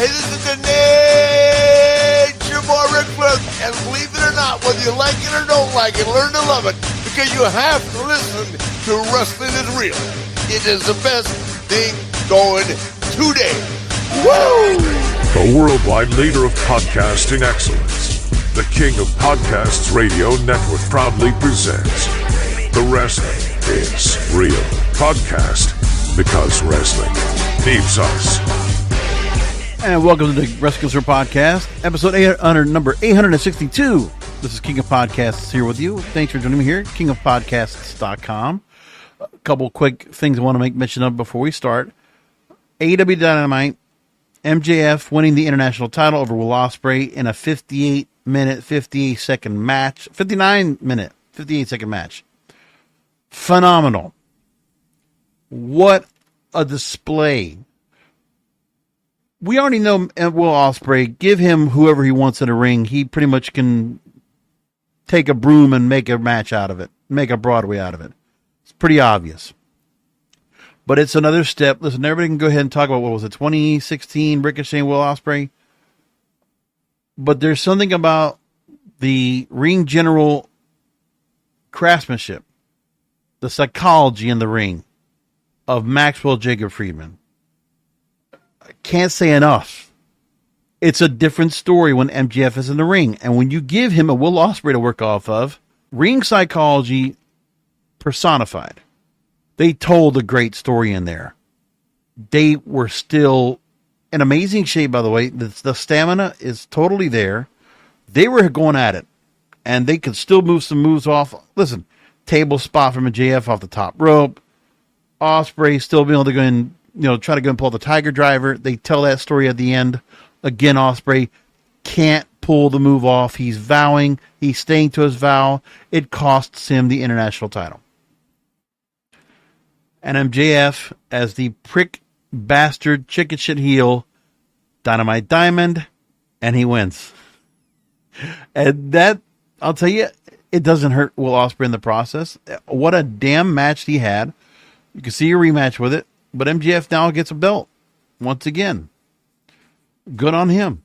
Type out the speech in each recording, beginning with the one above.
Hey, this is the Nature Boy Ric Flair, and believe it or not, whether you like it or don't like it, learn to love it, because you have to listen to Wrestling is Real. It is the best thing going today. Woo! The worldwide leader of podcasting excellence, the king of podcasts radio network proudly presents The Wrestling is Real podcast, because wrestling needs us. And welcome to the Wrestling is Real podcast, episode number 862. This is King of Podcasts here with you. Thanks for joining me here, kingofpodcasts.com. A couple quick things I want to make mention of before we start. AEW Dynamite, MJF winning the international title over Will Ospreay in a 58-minute, 58-second match. 59-minute, 58-second match. Phenomenal. What a display. We already know Will Ospreay. Give him whoever he wants in a ring. He pretty much can take a broom and make a match out of it. Make a Broadway out of it. It's pretty obvious. But it's another step. Listen, everybody can go ahead and talk about, what was it, 2016 Ricochet and Will Ospreay. But there's something about the ring general craftsmanship, the psychology in the ring of Maxwell Jacob Friedman. I can't say enough. It's a different story when MJF is in the ring. And when you give him a Will Ospreay to work off of, ring psychology personified. They told a great story in there. They were still in amazing shape, by the way. The stamina is totally there. They were going at it. And they could still move some moves off. Listen, table spot from a JF off the top rope. Ospreay still being able to go in, try to go and pull the Tiger Driver. They tell that story at the end. Again, Ospreay can't pull the move off. He's vowing. He's staying to his vow. It costs him the international title. And MJF, as the prick bastard chicken shit heel, Dynamite Diamond, and he wins. And that, I'll tell you, it doesn't hurt Will Ospreay in the process. What a damn match he had. You can see a rematch with it, but MJF now gets a belt once again. Good on him.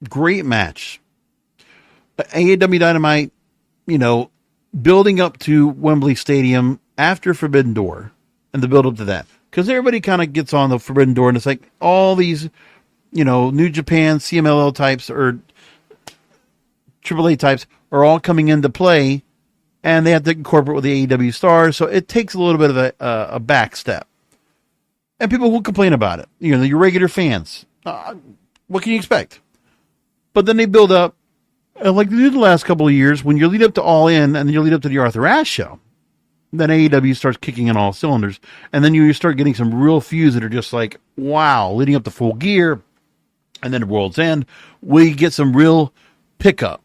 Great match. AEW Dynamite, building up to Wembley Stadium after Forbidden Door and the build up to that. Because everybody kind of gets on the Forbidden Door and it's like all these, New Japan, CMLL types or AAA types are all coming into play, and they have to incorporate with the AEW stars. So it takes a little bit of a back step. And people will complain about it. Your regular fans. What can you expect? But then they build up. Like they did the last couple of years, when you lead up to All In and then you lead up to the Arthur Ashe show, then AEW starts kicking in all cylinders. And then you start getting some real feuds that are just like, wow, leading up to Full Gear and then World's End, we get some real pickup.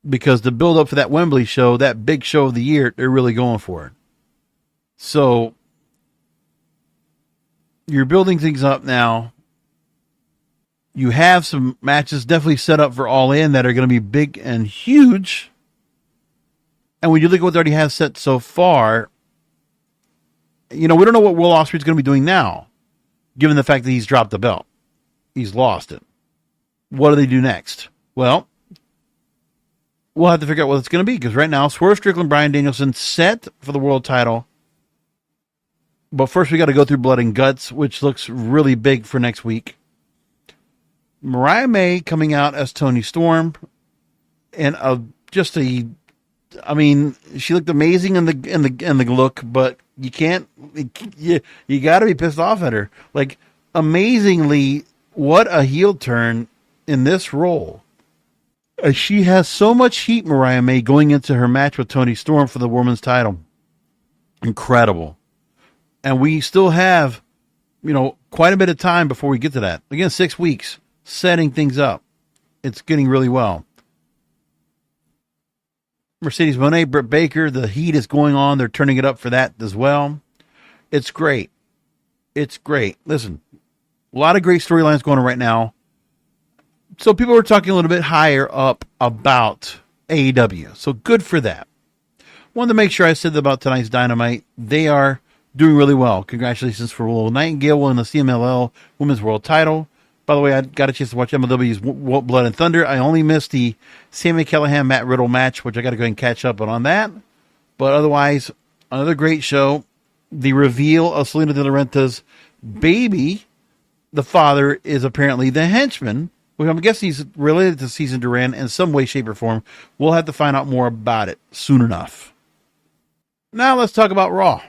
Because the build up for that Wembley show, that big show of the year, they're really going for it. So you're building things up now. You have some matches definitely set up for All In that are going to be big and huge. And when you look at what they already have set so far, we don't know what Will Ospreay is going to be doing now, given the fact that he's dropped the belt. He's lost it. What do they do next? Well, we'll have to figure out what it's going to be, because right now, Swerve Strickland, Bryan Danielson set for the world title. But first, we got to go through Blood and Guts, which looks really big for next week. Mariah May coming out as Toni Storm, and she looked amazing in the look, but you can't, you got to be pissed off at her. Like, amazingly, what a heel turn in this role. She has so much heat, Mariah May, going into her match with Toni Storm for the women's title. Incredible. And we still have, quite a bit of time before we get to that. Again, 6 weeks. Setting things up. It's getting really well. Mercedes Moné, Britt Baker, the heat is going on. They're turning it up for that as well. It's great. It's great. Listen, a lot of great storylines going on right now. So people are talking a little bit higher up about AEW. So good for that. Wanted to make sure I said about tonight's Dynamite. They are doing really well. Congratulations for Will Nightingale winning the CMLL Women's World Title. By the way, I got a chance to watch MLW's Blood and Thunder. I only missed the Sami Callihan Matt Riddle match, which I got to go ahead and catch up on that. But otherwise, another great show. The reveal of Selena De La Renta's baby, the father is apparently the henchman, which I'm guessing he's related to Cesar Duran in some way, shape, or form. We'll have to find out more about it soon enough. Now let's talk about Raw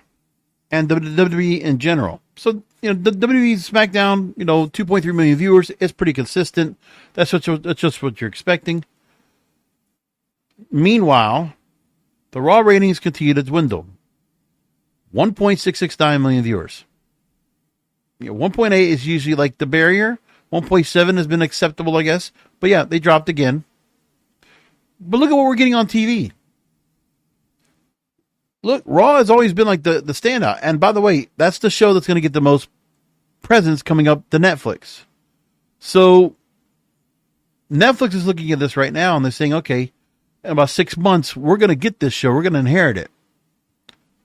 and WWE in general. So, the WWE SmackDown, 2.3 million viewers. It's pretty consistent. That's just what you're expecting. Meanwhile, the Raw ratings continue to dwindle. 1.669 million viewers. 1.8 is usually like the barrier. 1.7 has been acceptable, I guess. But yeah, they dropped again. But look at what we're getting on TV. Look, Raw has always been like the standout. And by the way, that's the show that's going to get the most presence coming up to Netflix. So Netflix is looking at this right now and they're saying, okay, in about 6 months, we're going to get this show. We're going to inherit it.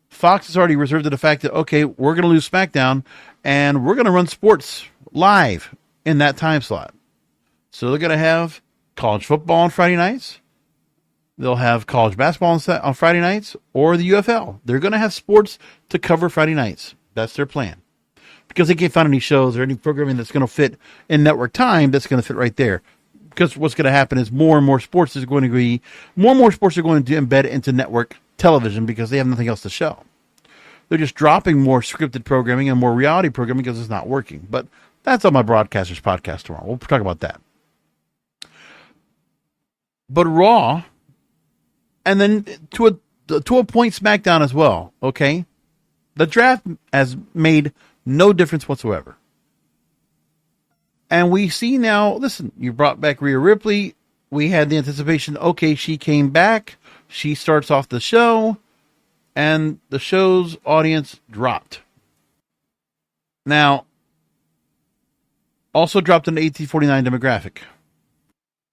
Fox has already reserved to the fact that, okay, we're going to lose SmackDown and we're going to run sports live in that time slot. So they're going to have college football on Friday nights. They'll have college basketball on Friday nights or the UFL. They're going to have sports to cover Friday nights. That's their plan. Because they can't find any shows or any programming that's going to fit in network time that's going to fit right there. Because what's going to happen is more and more sports are going to embed into network television because they have nothing else to show. They're just dropping more scripted programming and more reality programming because it's not working. But that's on my Broadcasters podcast tomorrow. We'll talk about that. But Raw, and then to a point SmackDown as well, okay? The draft has made no difference whatsoever. And we see now, listen, you brought back Rhea Ripley. We had the anticipation, okay, she came back. She starts off the show. And the show's audience dropped. Now, also dropped an 1849 demographic.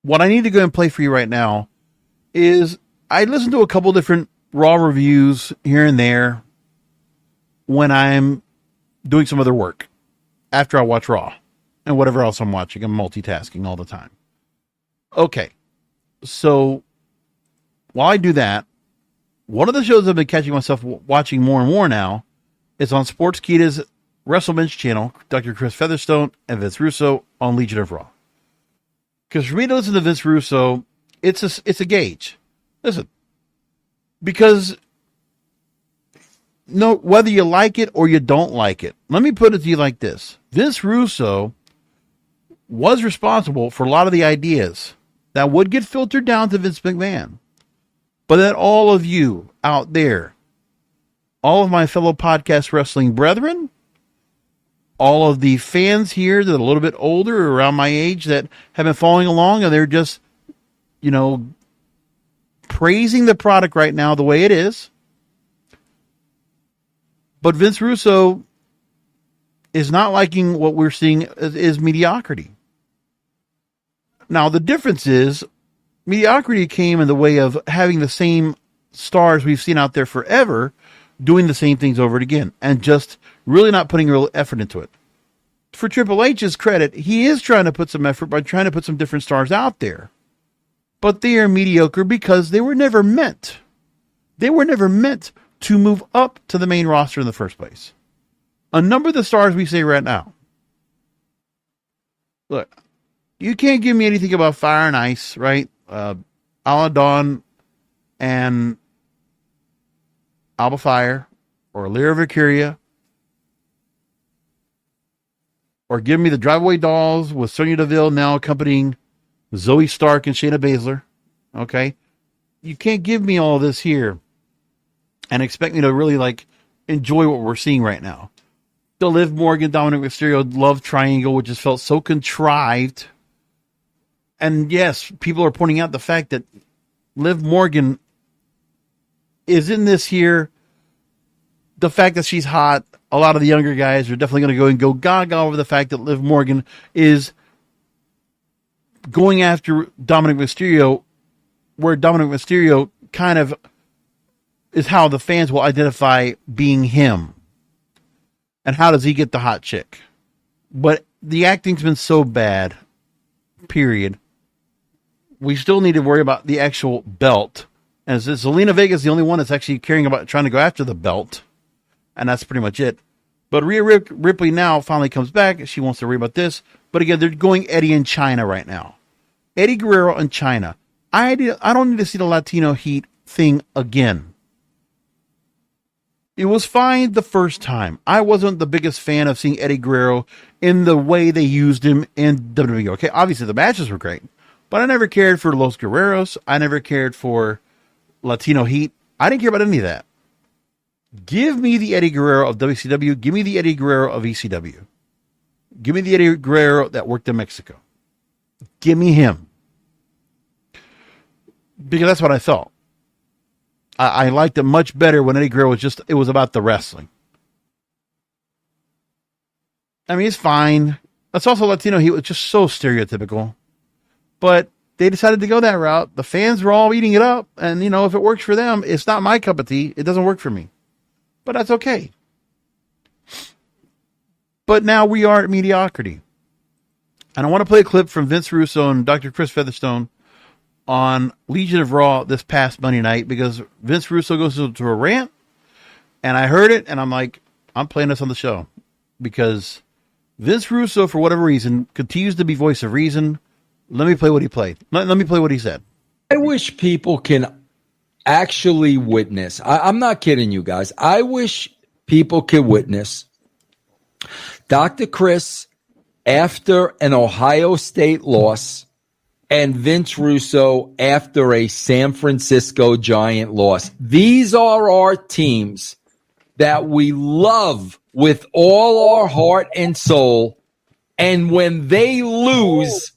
What I need to go and play for you right now is I listened to a couple different Raw reviews here and there when I'm doing some other work after I watch Raw and whatever else I'm watching. I'm multitasking all the time. Okay. So while I do that, one of the shows I've been catching myself watching more and more now is on Sportskeeda's WrestleBench channel, Dr. Chris Featherstone and Vince Russo on Legion of Raw. Because for me to listen to Vince Russo, it's a gauge. Listen, because no, whether you like it or you don't like it, let me put it to you like this. Vince Russo was responsible for a lot of the ideas that would get filtered down to Vince McMahon. But that all of you out there, all of my fellow podcast wrestling brethren, all of the fans here that are a little bit older or around my age that have been following along and they're just, praising the product right now the way it is. But Vince Russo is not liking what we're seeing is mediocrity. Now, the difference is mediocrity came in the way of having the same stars we've seen out there forever doing the same things over and again and just really not putting real effort into it. For Triple H's credit, he is trying to put some effort by trying to put some different stars out there. But they are mediocre because they were never meant. They were never meant to move up to the main roster in the first place. A number of the stars we say right now. Look, you can't give me anything about Fire and Ice, right? Aladon and Alba Fire or Lyra Valkyria, or give me the Driveway Dolls with Sonya Deville now accompanying Zoe Stark and Shayna Baszler. Okay? You can't give me all this here and expect me to really enjoy what we're seeing right now. The Liv Morgan, Dominik Mysterio love triangle, which just felt so contrived. And yes, people are pointing out the fact that Liv Morgan is in this here. The fact that she's hot, a lot of the younger guys are definitely going to go gaga over the fact that Liv Morgan is going after Dominik Mysterio, where Dominik Mysterio kind of is how the fans will identify being him. And how does he get the hot chick? But the acting's been so bad, period. We still need to worry about the actual belt. And Zelina Vega is the only one that's actually caring about trying to go after the belt. And that's pretty much it. But Rhea Ripley now finally comes back. She wants to worry about this. But again, they're going Eddie and Chyna right now. Eddie Guerrero and Chyna. I don't need to see the Latino heat thing again. It was fine the first time. I wasn't the biggest fan of seeing Eddie Guerrero in the way they used him in WWE. Okay, obviously the matches were great. But I never cared for Los Guerreros. I never cared for Latino heat. I didn't care about any of that. Give me the Eddie Guerrero of WCW. Give me the Eddie Guerrero of ECW. Give me the Eddie Guerrero that worked in Mexico. Give me him. Because that's what I felt. I liked it much better when Eddie Guerrero it was about the wrestling. I mean, it's fine. It's also Latino heat was just so stereotypical. But they decided to go that route. The fans were all eating it up. And, if it works for them, it's not my cup of tea. It doesn't work for me. But that's okay. But now we are at mediocrity. And I want to play a clip from Vince Russo and Dr. Chris Featherstone on Legion of Raw this past Monday night, because Vince Russo goes to a rant, and I heard it, and I'm like, I'm playing this on the show. Because Vince Russo, for whatever reason, continues to be voice of reason. Let me play what he played. Let me play what he said. I wish people can actually witness. I'm not kidding you guys. I wish people could witness Dr. Chris after an Ohio State loss and Vince Russo after a San Francisco Giant loss. These are our teams that we love with all our heart and soul. And when they lose,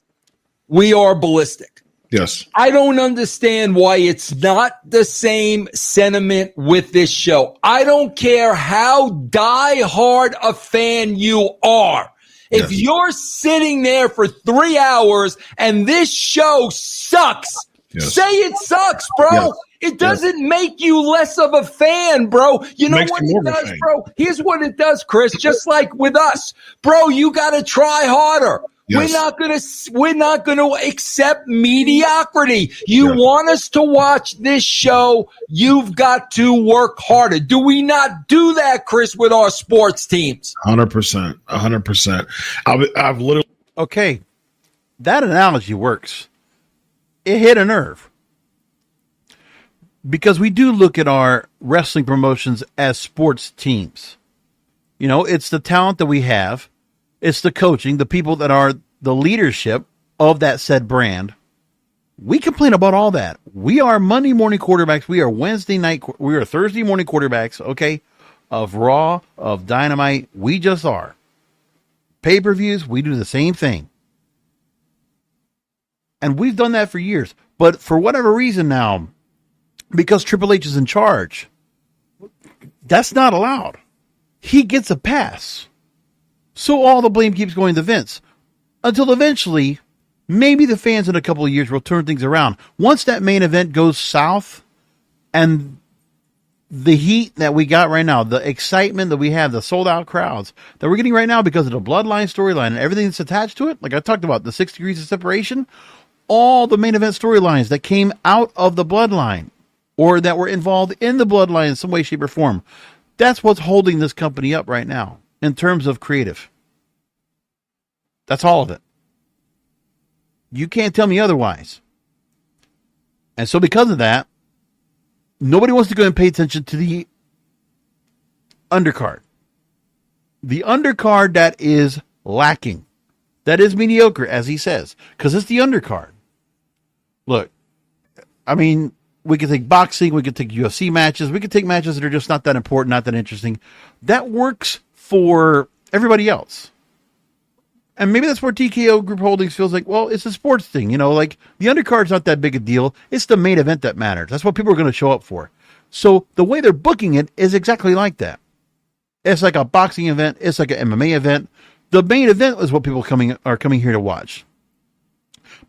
we are ballistic. Yes. I don't understand why it's not the same sentiment with this show. I don't care how diehard a fan you are. If you're sitting there for 3 hours and this show sucks, say it sucks, bro. Yes. It doesn't make you less of a fan, bro. You know what it does, bro? Here's what it does, Chris. Just like with us, bro, you got to try harder. Yes. We're not gonna accept mediocrity. You want us to watch this show, you've got to work harder. Do we not do that, Chris, with our sports teams? 100%. 100%. I've literally. Okay. That analogy works. It hit a nerve. Because we do look at our wrestling promotions as sports teams. It's the talent that we have. It's the coaching, the people that are the leadership of that said brand. We complain about all that. We are Monday morning quarterbacks. We are we are Thursday morning quarterbacks, okay, of Raw, of Dynamite. We just are. Pay-per-views, we do the same thing. And we've done that for years. But for whatever reason now, because Triple H is in charge, that's not allowed. He gets a pass. So all the blame keeps going to Vince. Until eventually, maybe the fans in a couple of years will turn things around. Once that main event goes south, and the heat that we got right now, the excitement that we have, the sold-out crowds that we're getting right now because of the Bloodline storyline and everything that's attached to it, like I talked about, the 6 degrees of separation, all the main event storylines that came out of the Bloodline or that were involved in the Bloodline in some way, shape, or form, that's what's holding this company up right now. In terms of creative. That's all of it. You can't tell me otherwise. And so because of that, nobody wants to go and pay attention to the undercard. The undercard that is lacking. That is mediocre, as he says. Because it's the undercard. Look, I mean, we could take boxing, we could take UFC matches, we could take matches that are just not that important, not that interesting. That works for everybody else. And maybe that's where TKO Group Holdings feels like, well, it's a sports thing. Like the undercard's not that big a deal. It's the main event that matters. That's what people are going to show up for. So the way they're booking it is exactly like that. It's like a boxing event. It's like an MMA event. The main event is what people are coming here to watch.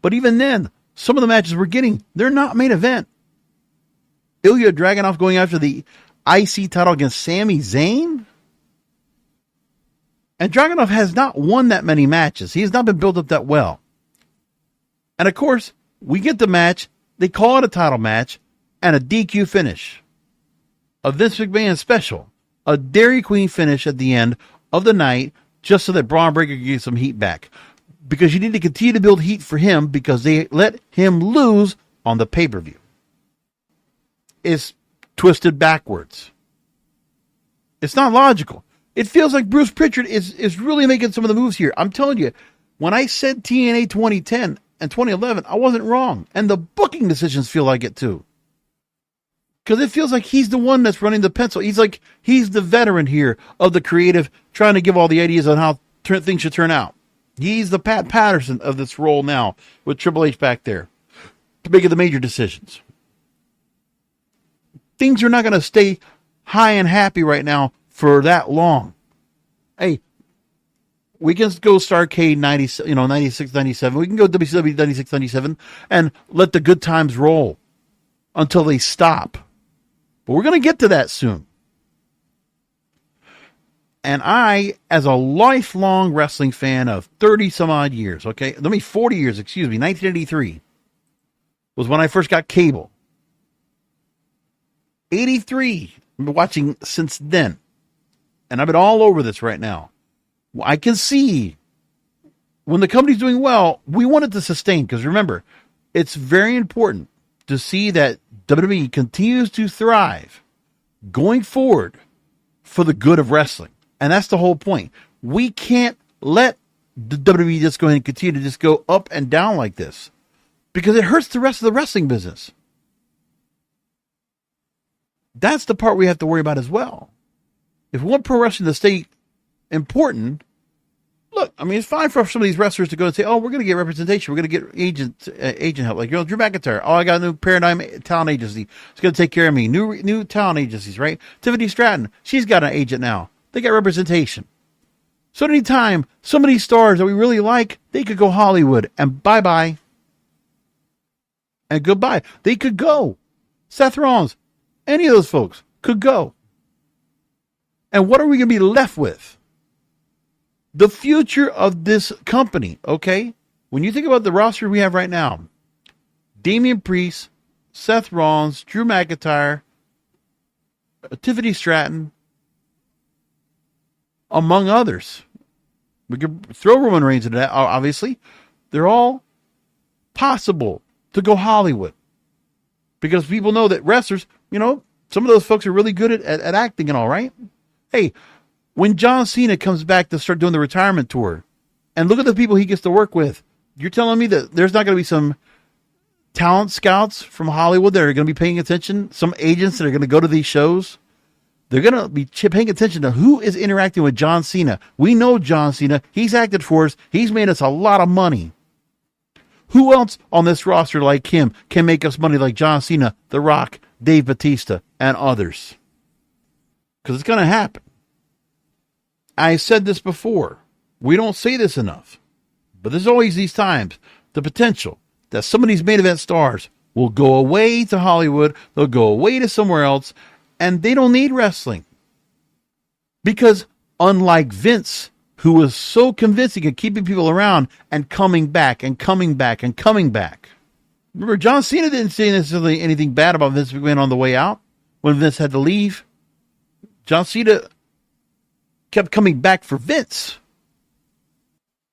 But even then, some of the matches we're getting, they're not main event. Ilya Dragunov going after the IC title against Sami Zayn? And Dragunov has not won that many matches. He has not been built up that well. And of course, we get the match, they call it a title match, and a DQ finish. A Vince McMahon special. A Dairy Queen finish at the end of the night, just so that Braun Breaker can get some heat back. Because you need to continue to build heat for him because they let him lose on the pay-per-view. It's twisted backwards. It's not logical. It feels like Bruce Pritchard is really making some of the moves here. I'm telling you, when I said TNA 2010 and 2011, I wasn't wrong. And the booking decisions feel like it too. Because it feels like he's the one that's running the pencil. He's the veteran here of the creative, trying to give all the ideas on how things should turn out. He's the Pat Patterson of this role now, with Triple H back there, to make the major decisions. Things are not going to stay high and happy right now for that long. Hey, we can go Starrcade 96, 97. We can go WCW 96, 97 and let the good times roll until they stop. But we're going to get to that soon. And I, as a lifelong wrestling fan of 30 some odd years, 40 years, 1983 was when I first got cable. 83, I've been watching since then. And I've been all over this right now. I can see when the company's doing well, we want it to sustain. Because remember, it's very important to see that WWE continues to thrive going forward for the good of wrestling. And that's the whole point. We can't let the WWE just go ahead and continue to just go up and down like this, because it hurts the rest of the wrestling business. That's the part we have to worry about as well. If we want pro wrestling to stay important, look, I mean, it's fine for some of these wrestlers to go and say, oh, we're going to get representation. We're going to get agent help. Like, Drew McIntyre. Oh, I got a new Paradigm talent agency. It's going to take care of me. New talent agencies, right? Tiffany Stratton. She's got an agent now. They got representation. So anytime some of these stars that we really like, they could go Hollywood and bye-bye. And goodbye. They could go. Seth Rollins. Any of those folks could go. And what are we going to be left with? The future of this company, okay? When you think about the roster we have right now, Damian Priest, Seth Rollins, Drew McIntyre, Tiffany Stratton, among others. We could throw Roman Reigns into that, obviously. They're all possible to go Hollywood. Because people know that wrestlers, some of those folks are really good at acting and all, right? Hey, when John Cena comes back to start doing the retirement tour, and look at the people he gets to work with, you're telling me that there's not going to be some talent scouts from Hollywood that are going to be paying attention, some agents that are going to go to these shows? They're going to be paying attention to who is interacting with John Cena. We know John Cena. He's acted for us. He's made us a lot of money. Who else on this roster like him can make us money like John Cena, The Rock, Dave Bautista, and others? Because it's going to happen. I said this before. We don't say this enough. But there's always these times, the potential that some of these main event stars will go away to Hollywood, they'll go away to somewhere else, and they don't need wrestling. Because unlike Vince, who was so convincing at keeping people around and coming back and coming back and coming back. Remember, John Cena didn't say necessarily anything bad about Vince McMahon on the way out when Vince had to leave. John Cena kept coming back for Vince.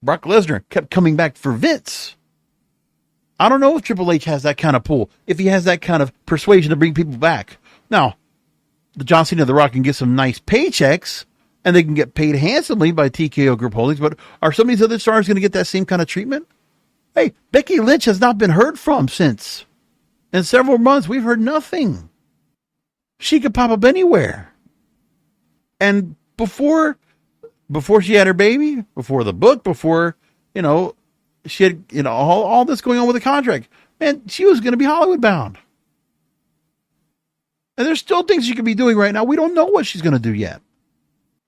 Brock Lesnar kept coming back for Vince. I don't know if Triple H has that kind of pull, if he has that kind of persuasion to bring people back. Now, the John Cena and The Rock can get some nice paychecks, and they can get paid handsomely by TKO Group Holdings, but are some of these other stars going to get that same kind of treatment? Hey, Becky Lynch has not been heard from since. In several months, we've heard nothing. She could pop up anywhere. And before she had her baby, before the book, before, she had, all this going on with the contract, man, she was going to be Hollywood bound. And there's still things she could be doing right now. We don't know what she's going to do yet.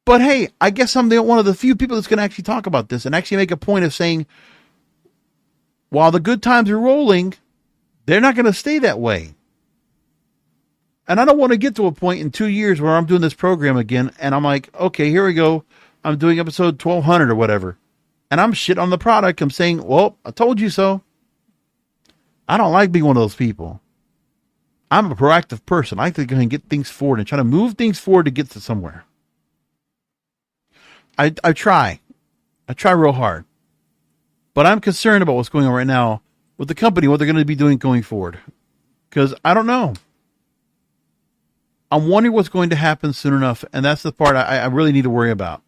But hey, I guess I'm one of the few people that's going to actually talk about this and actually make a point of saying, while the good times are rolling, they're not going to stay that way. And I don't want to get to a point in 2 years where I'm doing this program again and I'm like, okay, here we go. I'm doing episode 1200 or whatever, and I'm shit on the product. I'm saying, well, I told you so. I don't like being one of those people. I'm a proactive person. I like to go and get things forward and try to move things forward to get to somewhere. I try real hard, but I'm concerned about what's going on right now with the company, what they're going to be doing going forward, because I don't know. I'm wondering what's going to happen soon enough, and that's the part I really need to worry about.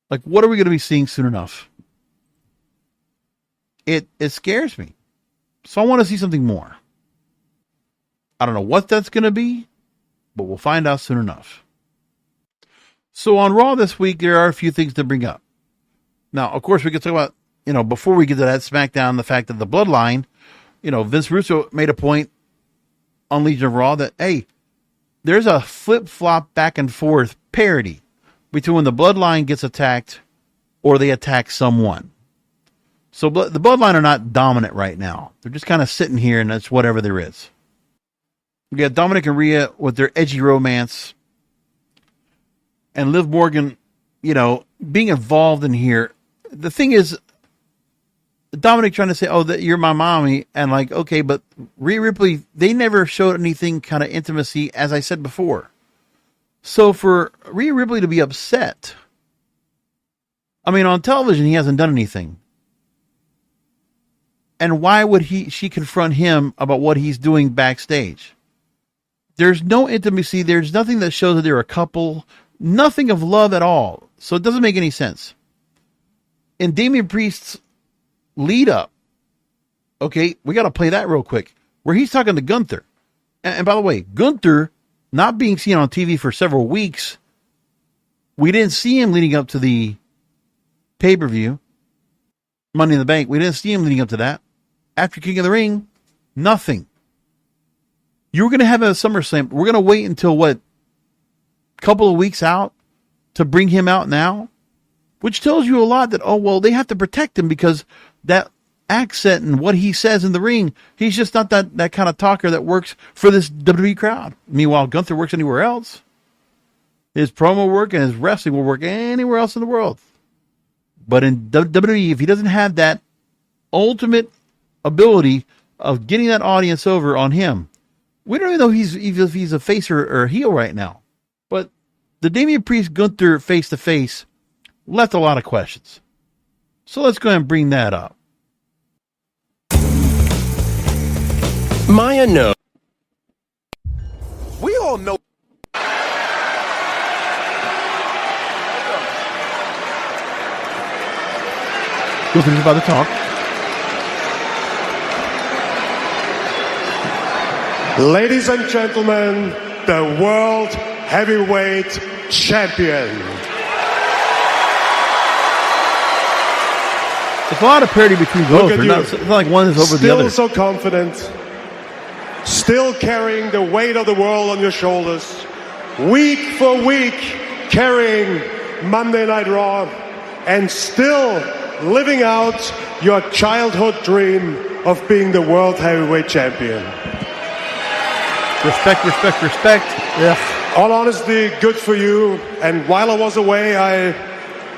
Like, what are we going to be seeing soon enough? It scares me. So I want to see something more. I don't know what that's going to be, but we'll find out soon enough. So on Raw this week, there are a few things to bring up. Now, of course, we could talk about, before we get to that SmackDown, the fact that the Bloodline, Vince Russo made a point on Legion of Raw that, hey, there's a flip-flop back and forth parity between when the Bloodline gets attacked or they attack someone. So the Bloodline are not dominant right now. They're just kind of sitting here, and that's whatever there is. We got Dominik and Rhea with their edgy romance. And Liv Morgan, being involved in here. The thing is, Dominik trying to say, oh, that you're my mommy. And like, okay, but Rhea Ripley, they never showed anything kind of intimacy, as I said before. So for Rhea Ripley to be upset, on television, he hasn't done anything. And why would she confront him about what he's doing backstage? There's no intimacy. There's nothing that shows that they're a couple. Nothing of love at all. So it doesn't make any sense. In Damian Priest's lead up, okay, we got to play that real quick, where he's talking to Gunther. And by the way, Gunther, not being seen on TV for several weeks, we didn't see him leading up to the pay-per-view, Money in the Bank. We didn't see him leading up to that. After King of the Ring, nothing. You were going to have a SummerSlam. We're going to wait until couple of weeks out to bring him out now, which tells you a lot that, they have to protect him because that accent and what he says in the ring, he's just not that kind of talker that works for this WWE crowd. Meanwhile, Gunther works anywhere else. His promo work and his wrestling will work anywhere else in the world. But in WWE, if he doesn't have that ultimate ability of getting that audience over on him, we don't even know if he's a face or a heel right now. But the Damian Priest Gunther face-to-face left a lot of questions. So let's go ahead and bring that up. Maya, no. We all know. Gunther's about to talk. Ladies and gentlemen, the World Heavyweight Champion. There's a lot of parity between both. It's not like one is over the other. Still so confident. Still carrying the weight of the world on your shoulders. Week for week carrying Monday Night Raw. And still living out your childhood dream of being the World Heavyweight Champion. Respect. Yeah. All honesty, good for you. And while I was away, I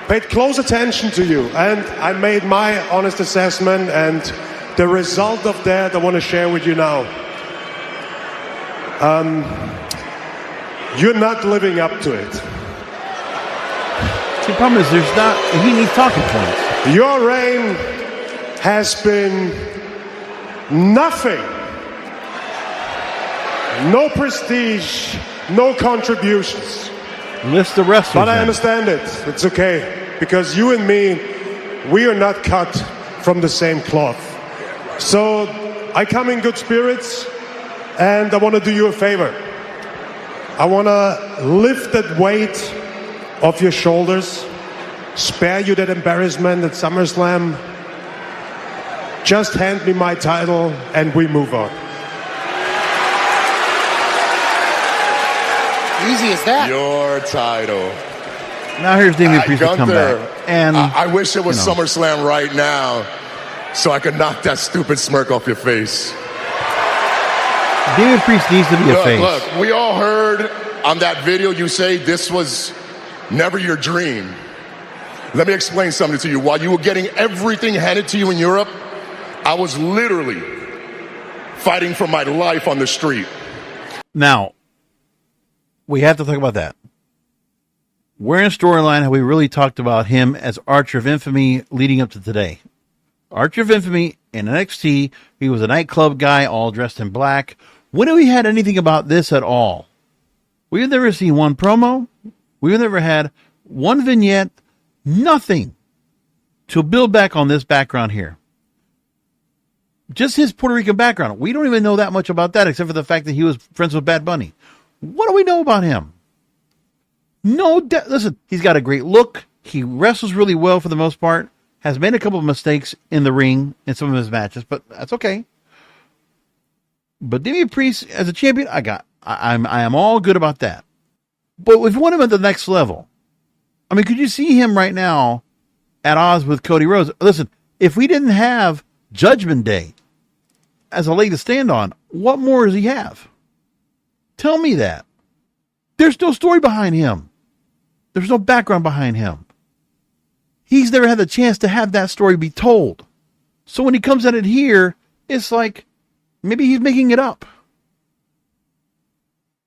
paid close attention to you. And I made my honest assessment. And the result of that I want to share with you now. You're not living up to it. The problem is he needs talking points. Your reign has been nothing. No prestige, no contributions. List the wrestlers. But I understand it. It's okay. Because you and me, we are not cut from the same cloth. So I come in good spirits, and I want to do you a favor. I want to lift that weight off your shoulders, spare you that embarrassment at SummerSlam. Just hand me my title, and we move on. Easy as that. Your title. Now here's Damian Priest to come back. And I wish it was SummerSlam right now so I could knock that stupid smirk off your face. Damian Priest needs to be a face. Look, we all heard on that video you say this was never your dream. Let me explain something to you. While you were getting everything handed to you in Europe, I was literally fighting for my life on the street. Now, we have to talk about that. Where in a storyline have we really talked about him as Archer of Infamy leading up to today? Archer of Infamy in NXT, he was a nightclub guy all dressed in black. When have we had anything about this at all? We've never seen one promo. We've never had one vignette. Nothing to build back on this background here. Just his Puerto Rican background. We don't even know that much about that except for the fact that he was friends with Bad Bunny. What do we know about him? Listen, he's got a great look. He wrestles really well for the most part. Has made a couple of mistakes in the ring in some of his matches, but that's okay. But Damian Priest as a champion, I am all good about that. But if you want him at the next level, I mean, could you see him right now at odds with Cody Rhodes? Listen, if we didn't have Judgment Day as a leg to stand on, what more does he have? Tell me that. There's no story behind him. There's no background behind him. He's never had the chance to have that story be told. So when he comes at it here, it's like maybe he's making it up.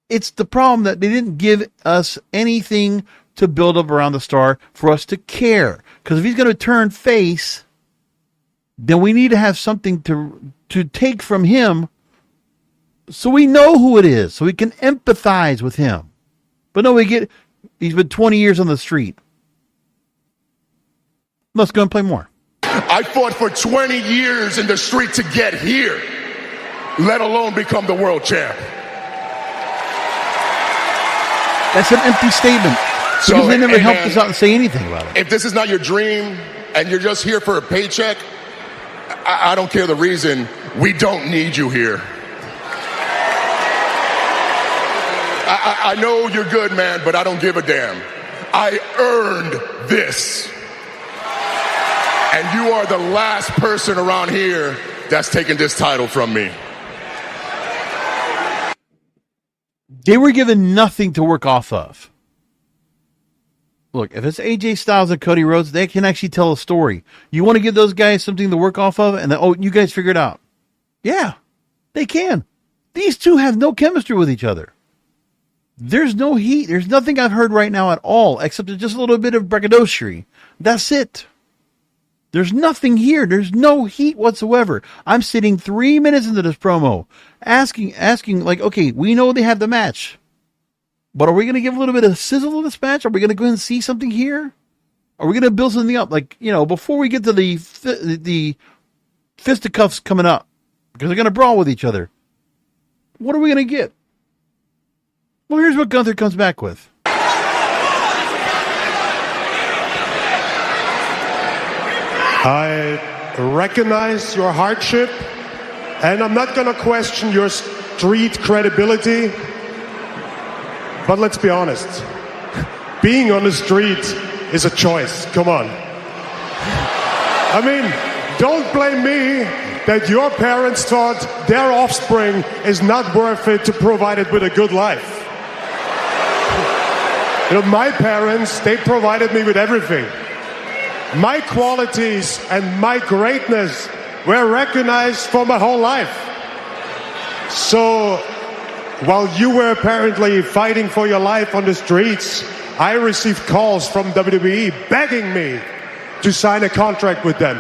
It's the problem that they didn't give us anything to build up around the star for us to care. Because if he's going to turn face, then we need to have something to take from him so we know who it is, so we can empathize with him. But no, he's been 20 years on the street. Let's go and play more. I fought for 20 years in the street to get here, let alone become the world champ. That's an empty statement. Because they never helped us out and say anything about it. If this is not your dream and you're just here for a paycheck, I don't care the reason. We don't need you here. I know you're good, man, but I don't give a damn. I earned this. And you are the last person around here that's taking this title from me. They were given nothing to work off of. Look, if it's AJ Styles and Cody Rhodes, they can actually tell a story. You want to give those guys something to work off of, and then, you guys figure it out. Yeah, they can. These two have no chemistry with each other. There's no heat. There's nothing I've heard right now at all, except just a little bit of braggadocio. That's it. There's nothing here. There's no heat whatsoever. I'm sitting 3 minutes into this promo, asking, like, okay, we know they have the match. But are we going to give a little bit of sizzle to this match? Are we going to go and see something here? Are we going to build something up? Like, before we get to the fisticuffs coming up, because they're going to brawl with each other. What are we going to get? Well, here's what Gunther comes back with. I recognize your hardship, and I'm not going to question your street credibility. But let's be honest, being on the street is a choice. Come on. I mean, don't blame me that your parents thought their offspring is not worth it to provide it with a good life. My parents, they provided me with everything. My qualities and my greatness were recognized for my whole life. So, while you were apparently fighting for your life on the streets, I received calls from WWE begging me to sign a contract with them.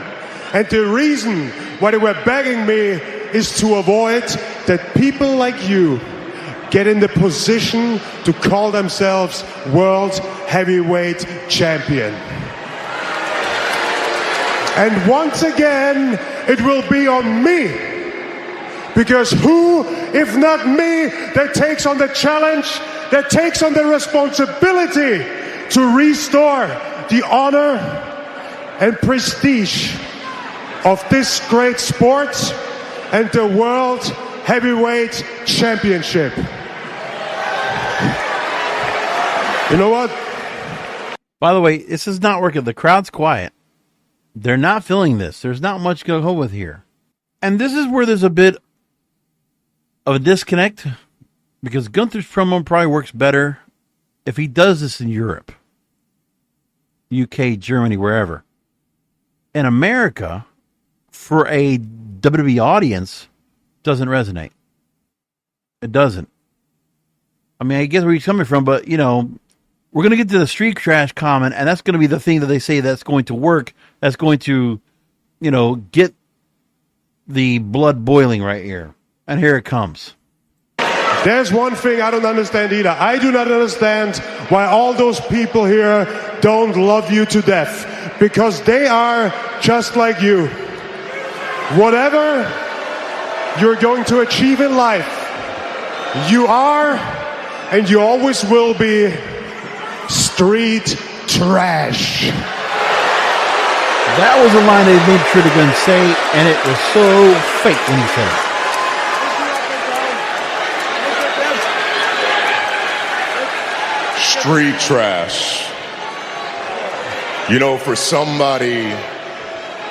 And the reason why they were begging me is to avoid that people like you get in the position to call themselves World Heavyweight Champion. And once again, it will be on me. Because who, if not me, that takes on the challenge, that takes on the responsibility to restore the honor and prestige of this great sport and the World Heavyweight Championship. You know what? By the way, this is not working. The crowd's quiet. They're not feeling this. There's not much to go with here. And this is where there's a bit of a disconnect, because Gunther's promo probably works better if he does this in Europe. UK, Germany, wherever. In America, for a WWE audience, doesn't resonate. It doesn't. I mean, I guess where he's coming from, but, you know, we're going to get to the street trash comment, and that's going to be the thing that they say that's going to work, that's going to, you know, get the blood boiling right here. And here it comes. There's one thing I don't understand either. I do not understand why all those people here don't love you to death. Because they are just like you. Whatever you're going to achieve in life, you are and you always will be street trash. That was a line they made sure to go and say, and it was so fake when he said it. Street trash. You know, for somebody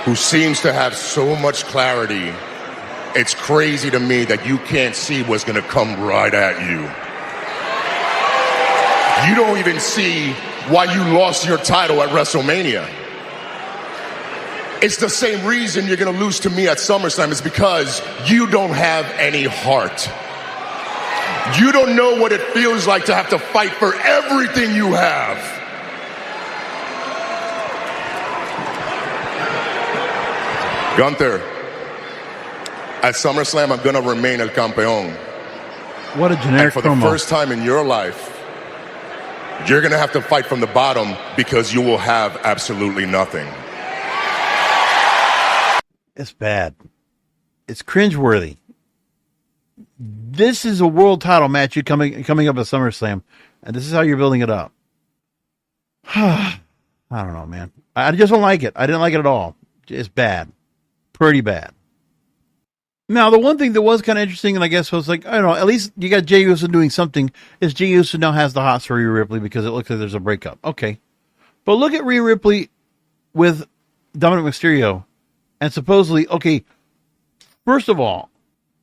who seems to have so much clarity, it's crazy to me that you can't see what's going to come right at you. You don't even see why you lost your title at WrestleMania. It's the same reason you're going to lose to me at SummerSlam. It's because you don't have any heart. You don't know what it feels like to have to fight for everything you have. Gunther, at SummerSlam, I'm going to remain El Campeón. What a generic promo. And for the first time in your life, you're going to have to fight from the bottom because you will have absolutely nothing. It's bad. It's cringeworthy. This is a world title match you're coming up at SummerSlam, and this is how you're building it up. I don't know, man. I just don't like it. I didn't like it at all. It's bad. Pretty bad. Now, the one thing that was kind of interesting, and I guess was like, I don't know, at least you got Jey Uso doing something, is Jey Uso now has the hots for Rhea Ripley because it looks like there's a breakup. Okay. But look at Rhea Ripley with Dominik Mysterio, and supposedly, okay, first of all,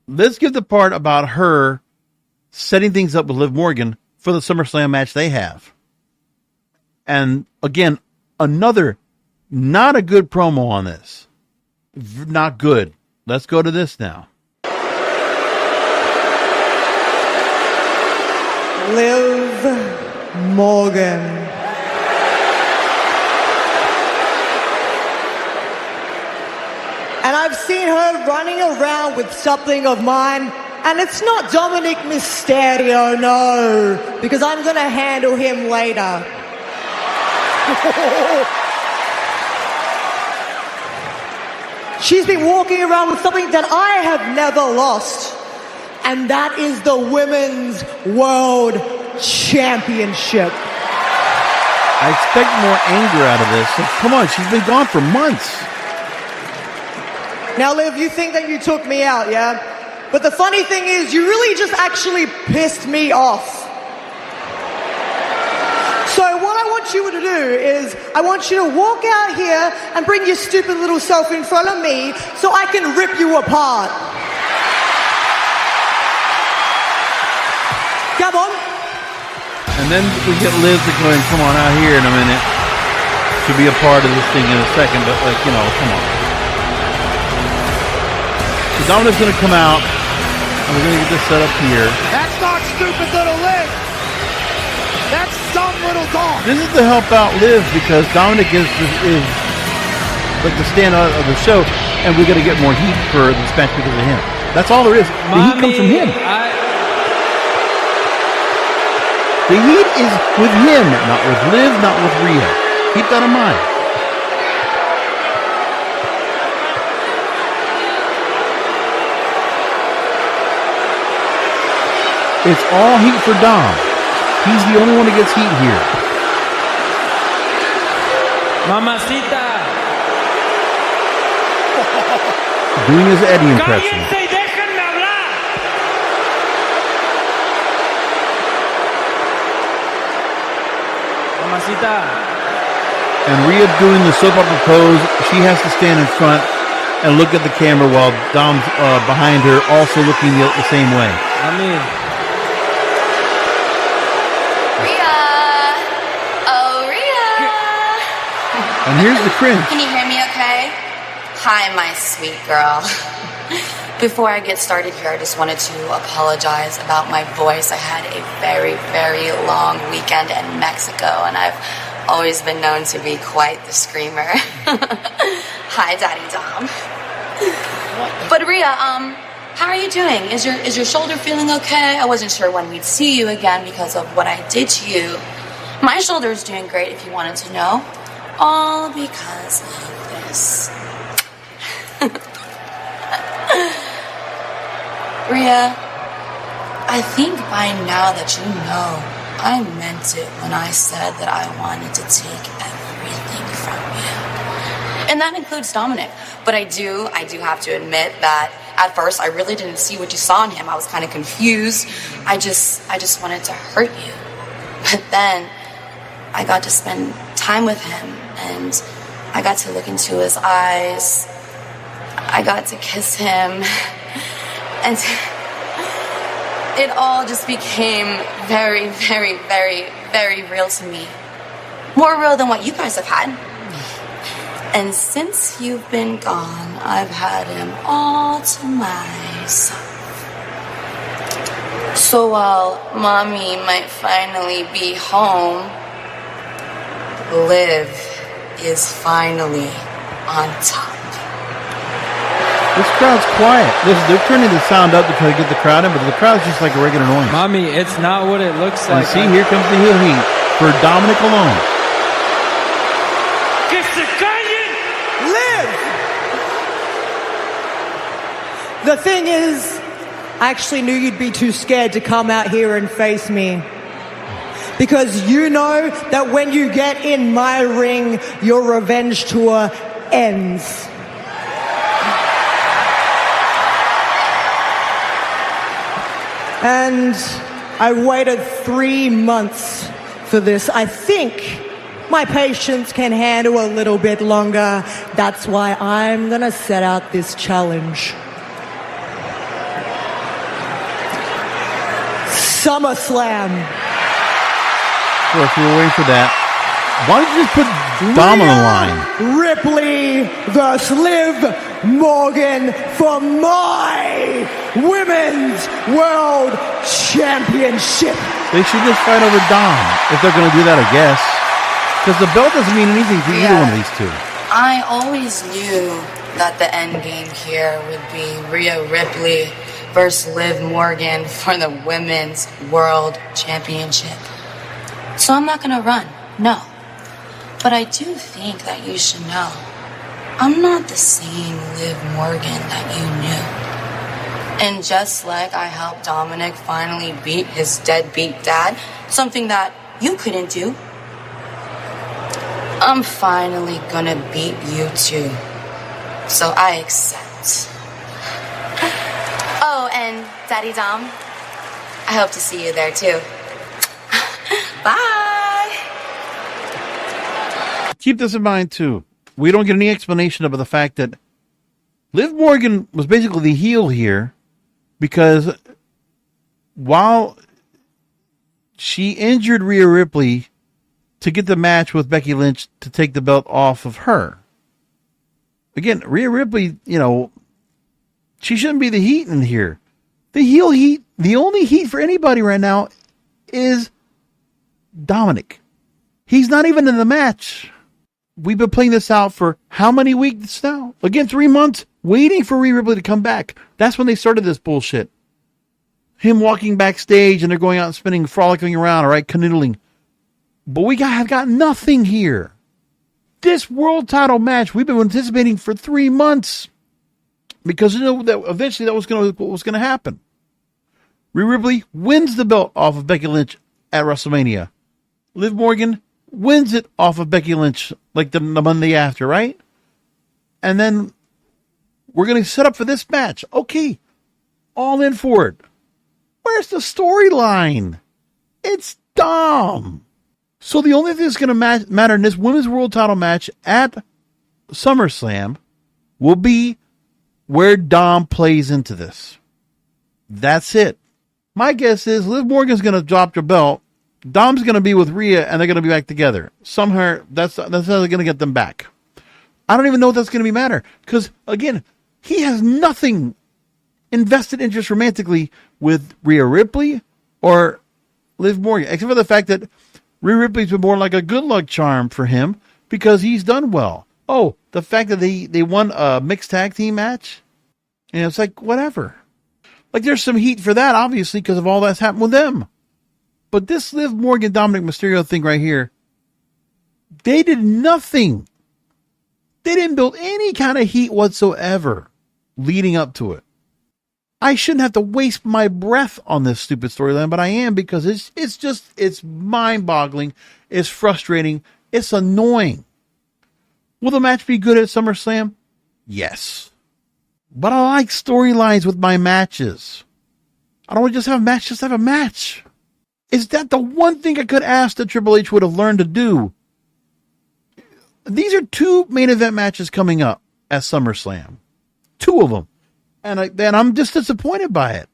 let's give the part about her setting things up with Liv Morgan for the SummerSlam match they have. And again, another not a good promo on this. Not good. Let's go to this now. Liv Morgan. And I've seen her running around with something of mine, and it's not Dominik Mysterio, no, because I'm going to handle him later. She's been walking around with something that I have never lost, and that is the Women's World Championship. I expect more anger out of this. So come on, she's been gone for months. Now, Liv, you think that you took me out, yeah? But the funny thing is, you really just actually pissed me off. So what I want you to do is, I want you to walk out here and bring your stupid little self in front of me so I can rip you apart. Come on. And then we get Liv to go and come on out here in a minute to be a part of this thing in a second, but like, you know, come on. So Dominik's going to come out, and we're going to get this set up here. That's not stupid little Liv. That's some little dog. This is to help out Liv because Dominik is like the standout of the show, and we're going to get more heat for this match because of him. That's all there is. The heat comes from him. The heat is with him, not with Liv, not with Rhea. Keep that in mind. It's all heat for Dom. He's the only one that gets heat here. Mamacita. Doing his Eddie impression. ¡Cállense y déjenme hablar! Mamacita. And Rhea doing the soap opera pose. She has to stand in front and look at the camera while Dom's behind her, also looking the same way. I mean... And here's the cringe. Can you hear me okay? Hi, my sweet girl. Before I get started here, I just wanted to apologize about my voice. I had a very, very long weekend in Mexico, and I've always been known to be quite the screamer. Hi, Daddy Dom. But Rhea, how are you doing? Is your shoulder feeling okay? I wasn't sure when we'd see you again because of what I did to you. My shoulder's doing great, if you wanted to know. All because of this. Rhea, I think by now that you know I meant it when I said that I wanted to take everything from you. And that includes Dominik. But I do have to admit that at first I really didn't see what you saw in him. I was kind of confused. I just wanted to hurt you. But then I got to spend time with him, and I got to look into his eyes. I got to kiss him, and it all just became very, very, very, very real to me. More real than what you guys have had. And since you've been gone, I've had him all to myself. So while Mommy might finally be home, Liv is finally on top. This crowd's quiet. They're turning the sound up to try to get the crowd in, but the crowd's just like a regular noise. Mommy, it's not what it looks And like. see, here comes the heel heat for Dominik alone. Liv! The thing is, I actually knew you'd be too scared to come out here and face me. Because you know that when you get in my ring, your revenge tour ends. And I waited 3 months for this. I think my patience can handle a little bit longer. That's why I'm gonna set out this challenge. SummerSlam. Well, if you were waiting for that, why don't you just put Dom on the line? Ripley versus Liv Morgan for my Women's World Championship. They should just fight over Dom if they're going to do that, I guess. Because the belt doesn't mean anything to either one of these two. I always knew that the end game here would be Rhea Ripley versus Liv Morgan for the Women's World Championship. So I'm not going to run, no. But I do think that you should know I'm not the same Liv Morgan that you knew. And just like I helped Dominik finally beat his deadbeat dad, something that you couldn't do, I'm finally gonna beat you too. So I accept. Oh, and Daddy Dom, I hope to see you there too. Bye! Keep this in mind too. We don't get any explanation of the fact that Liv Morgan was basically the heel here because while she injured Rhea Ripley to get the match with Becky Lynch to take the belt off of her. Again, Rhea Ripley, she shouldn't be the heat in here. The heel heat, the only heat for anybody right now is Dominik. He's not even in the match. We've been playing this out for how many weeks now? Again, 3 months, waiting for Rhea Ripley to come back. That's when they started this bullshit. Him walking backstage and they're going out and spinning, frolicking around, all right, canoodling. But we have got nothing here. This world title match we've been anticipating for 3 months because that eventually that was what was going to happen. Rhea Ripley wins the belt off of Becky Lynch at WrestleMania. Liv Morgan wins it off of Becky Lynch like the Monday after, right? And then we're going to set up for this match. Okay, all in for it. Where's the storyline? It's Dom. So the only thing that's going to matter in this Women's World Title match at SummerSlam will be where Dom plays into this. That's it. My guess is Liv Morgan's going to drop the belt Dom's going to be with Rhea, and they're going to be back together. Somehow, that's how they're going to get them back. I don't even know if that's going to be matter. Because, again, he has nothing invested interest romantically with Rhea Ripley or Liv Morgan, except for the fact that Rhea Ripley's been more like a good luck charm for him because he's done well. Oh, the fact that they won a mixed tag team match, and it's like, whatever. Like, there's some heat for that, obviously, because of all that's happened with them. But this Liv Morgan Dominik Mysterio thing right here, they did nothing. They didn't build any kind of heat whatsoever leading up to it. I shouldn't have to waste my breath on this stupid storyline, but I am, because it's mind-boggling. It's frustrating. It's annoying. Will the match be good at SummerSlam? Yes. But I like storylines with my matches. I don't want to just have a match, just have a match. Is that the one thing I could ask that Triple H would have learned to do? These are 2 main event matches coming up at SummerSlam. 2 of them. And I'm just disappointed by it.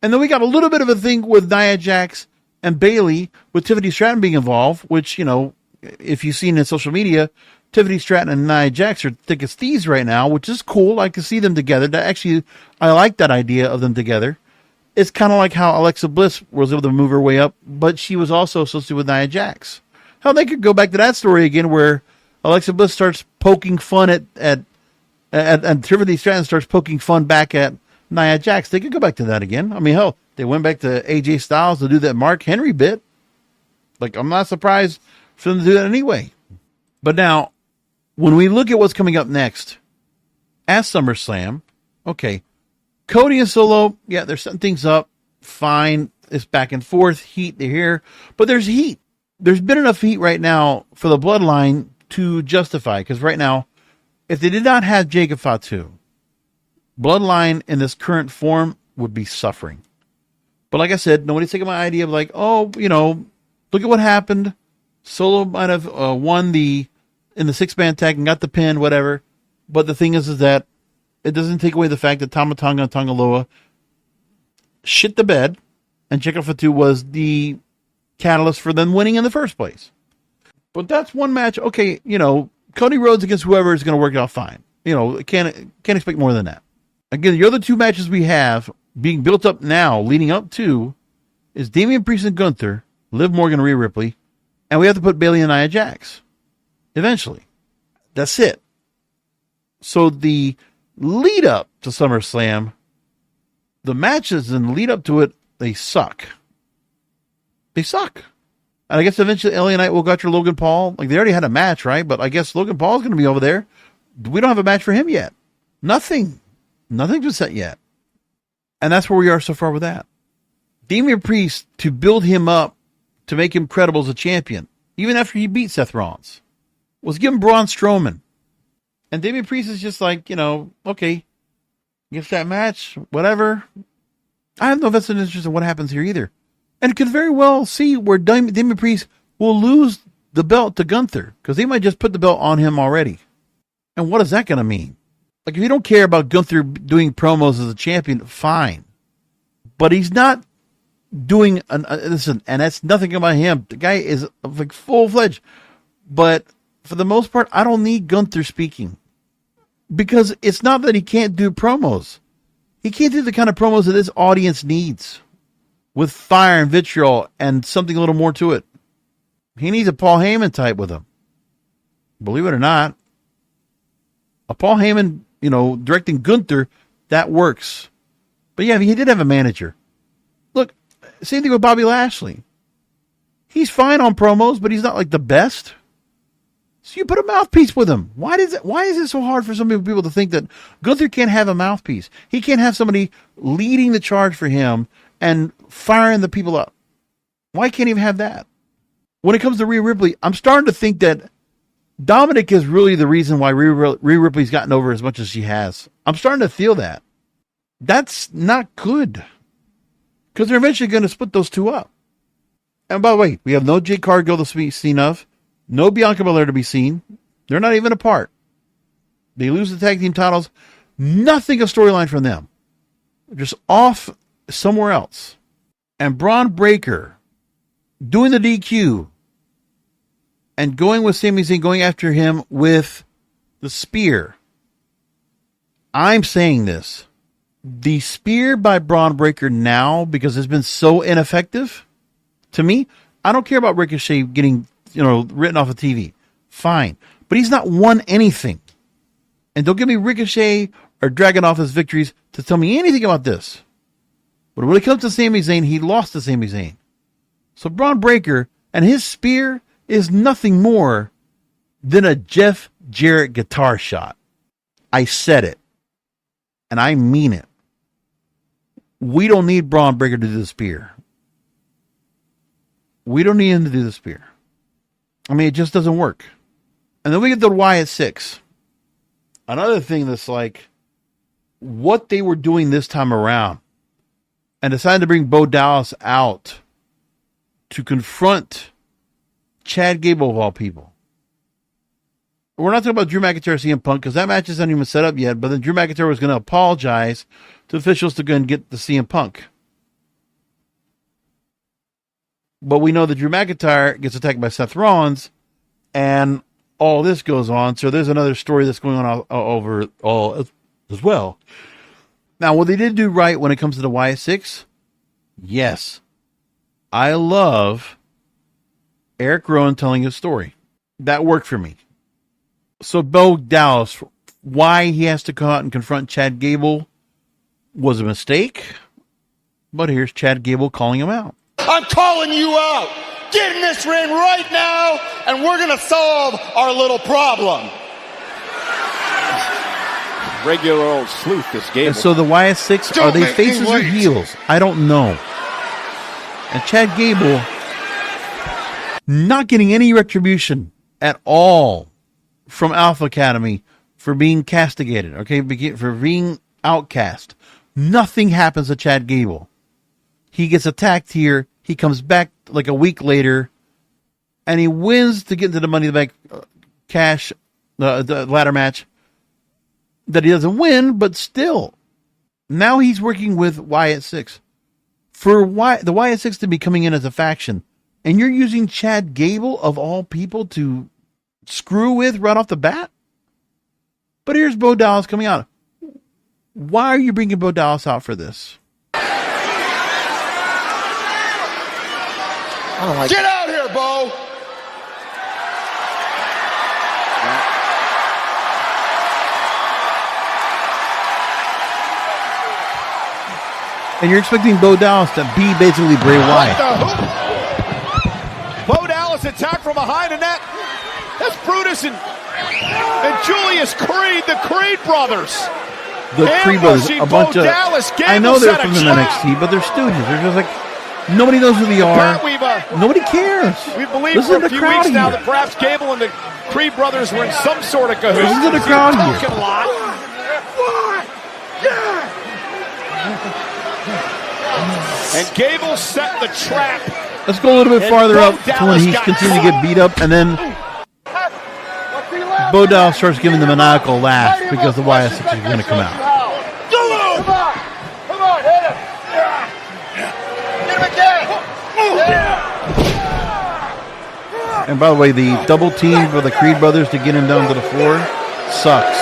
And then we got a little bit of a thing with Nia Jax and Bayley with Tiffany Stratton being involved, which, if you've seen in social media, Tiffany Stratton and Nia Jax are thick as thieves right now, which is cool. I can see them together. I like that idea of them together. It's kind of like how Alexa Bliss was able to move her way up, but she was also associated with Nia Jax. Hell, they could go back to that story again where Alexa Bliss starts poking fun at Tiffany Stratton starts poking fun back at Nia Jax. They could go back to that again. I mean, hell, they went back to AJ Styles to do that Mark Henry bit. Like, I'm not surprised for them to do that anyway. But now, when we look at what's coming up next at SummerSlam, okay, Cody and Solo, yeah, they're setting things up. Fine. It's back and forth. Heat to here. But there's heat. There's been enough heat right now for the Bloodline to justify. Because right now, if they did not have Jacob Fatu, Bloodline in this current form would be suffering. But like I said, nobody's taking my idea of like, look at what happened. Solo might have won in the 6-man tag and got the pin, whatever. But the thing is that it doesn't take away the fact that Tama Tonga and Tongaloa shit the bed, and Jacob Fatu was the catalyst for them winning in the first place. But that's one match. Okay, Cody Rhodes against whoever is going to work out fine. Can't expect more than that. Again, the other 2 matches we have being built up now, leading up to, is Damian Priest and Gunther, Liv Morgan and Rhea Ripley, and we have to put Bayley and Nia Jax. Eventually. That's it. So the lead up to SummerSlam, the matches and the lead up to it, they suck. They suck. And I guess eventually LA Knight will go after Logan Paul. Like, they already had a match, right? But I guess Logan Paul's going to be over there. We don't have a match for him yet. Nothing. Nothing's been set yet. And that's where we are so far with that. Damian Priest, to build him up, to make him credible as a champion, even after he beat Seth Rollins, was given Braun Strowman. And Damian Priest is just like, okay, gets that match, whatever. I have no vested interest in what happens here either. And could very well see where Damian Priest will lose the belt to Gunther, because they might just put the belt on him already. And what is that going to mean? Like, if you don't care about Gunther doing promos as a champion, fine. But he's not doing, listen, and that's nothing about him. The guy is like full-fledged. But for the most part, I don't need Gunther speaking. Because it's not that he can't do promos. He can't do the kind of promos that this audience needs, with fire and vitriol and something a little more to it. He needs a Paul Heyman type with him. Believe it or not. A Paul Heyman, directing Gunther, that works. But yeah, he did have a manager. Look, same thing with Bobby Lashley. He's fine on promos, but he's not like the best. So you put a mouthpiece with him. Why is it so hard for some people to think that Gunther can't have a mouthpiece? He can't have somebody leading the charge for him and firing the people up. Why can't he even have that? When it comes to Rhea Ripley, I'm starting to think that Dominik is really the reason why Rhea Ripley's gotten over as much as she has. I'm starting to feel that. That's not good. Because they're eventually going to split those 2 up. And by the way, we have no Jade Cargill to be seen of. No Bianca Belair to be seen. They're not even apart. They lose the tag team titles. Nothing a storyline from them. They're just off somewhere else. And Braun Breaker doing the DQ and going with Sami Zayn, going after him with the spear. I'm saying this. The spear by Braun Breaker now, because it's been so ineffective, to me, I don't care about Ricochet getting, written off of TV. Fine. But he's not won anything. And don't give me Ricochet or Dragunov his victories to tell me anything about this. But when it comes to Sami Zayn, he lost to Sami Zayn. So Braun Breaker and his spear is nothing more than a Jeff Jarrett guitar shot. I said it. And I mean it. We don't need Braun Breaker to do the spear. We don't need him to do the spear. I mean, it just doesn't work. And then we get the Wyatt 6. Another thing that's like what they were doing this time around and decided to bring Bo Dallas out to confront Chad Gable of all people. We're not talking about Drew McIntyre CM Punk because that match isn't even set up yet, but then Drew McIntyre was going to apologize to officials to go and get the CM Punk. But we know that Drew McIntyre gets attacked by Seth Rollins and all this goes on. So there's another story that's going on over all as well. Now, what they did do right when it comes to the Wyatt 6, yes, I love Eric Rowan telling his story. That worked for me. So Bo Dallas, why he has to come out and confront Chad Gable was a mistake. But here's Chad Gable calling him out. I'm calling you out. Get in this ring right now, and we're going to solve our little problem. Regular old sleuth, this Gable. And so the Wyatt 6, are they faces or heels? I don't know. And Chad Gable not getting any retribution at all from Alpha Academy for being castigated, okay, for being outcast. Nothing happens to Chad Gable. He gets attacked here. He comes back like a week later, and he wins to get into the Money in the Bank cash, the ladder match that he doesn't win, but still. Now he's working with Wyatt 6. For the Wyatt 6 to be coming in as a faction, and you're using Chad Gable, of all people, to screw with right off the bat? But here's Bo Dallas coming out. Why are you bringing Bo Dallas out for this? I don't like Get out here, Bo! And you're expecting Bo Dallas to be basically Bray Wyatt. Bo Dallas attacked from behind, and that's Brutus and Julius Creed, the Creed brothers. The Creed brothers, a bunch of... I know they're from the NXT, but they're stooges. They're just like... Nobody knows who they are. Nobody cares. We believe for a few weeks now that perhaps Gable and the Creed brothers were in some sort of cahoots. Listen to the crowd here. And Gable set the trap. Let's go a little bit farther up to when he's continuing to get beat up, and then Bo Dallas starts giving the maniacal laugh because the Wyatt 6 is going to come out. Come on, hit him. Hit him again. And by the way, the double team for the Creed brothers to get him down to the floor sucks.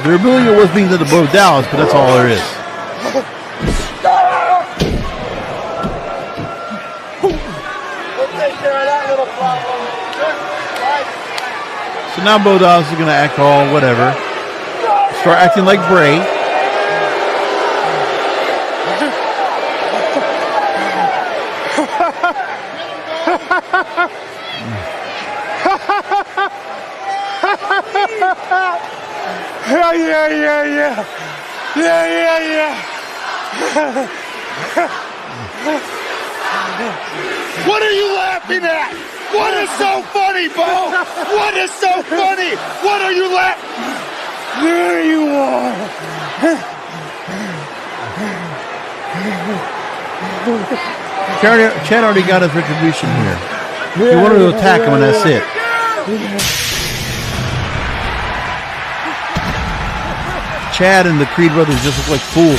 There really was being to the Bo Dallas, but that's all there is. We'll take care of that little problem. So now Bo Dallas is going to act all whatever. Start acting like Bray. Yeah. What are you laughing at? What is so funny, Bo? What is so funny? What are you laughing? There you are. Chad already got his retribution here. He wanted to attack him, and that's it. Chad and the Creed brothers just look like fools.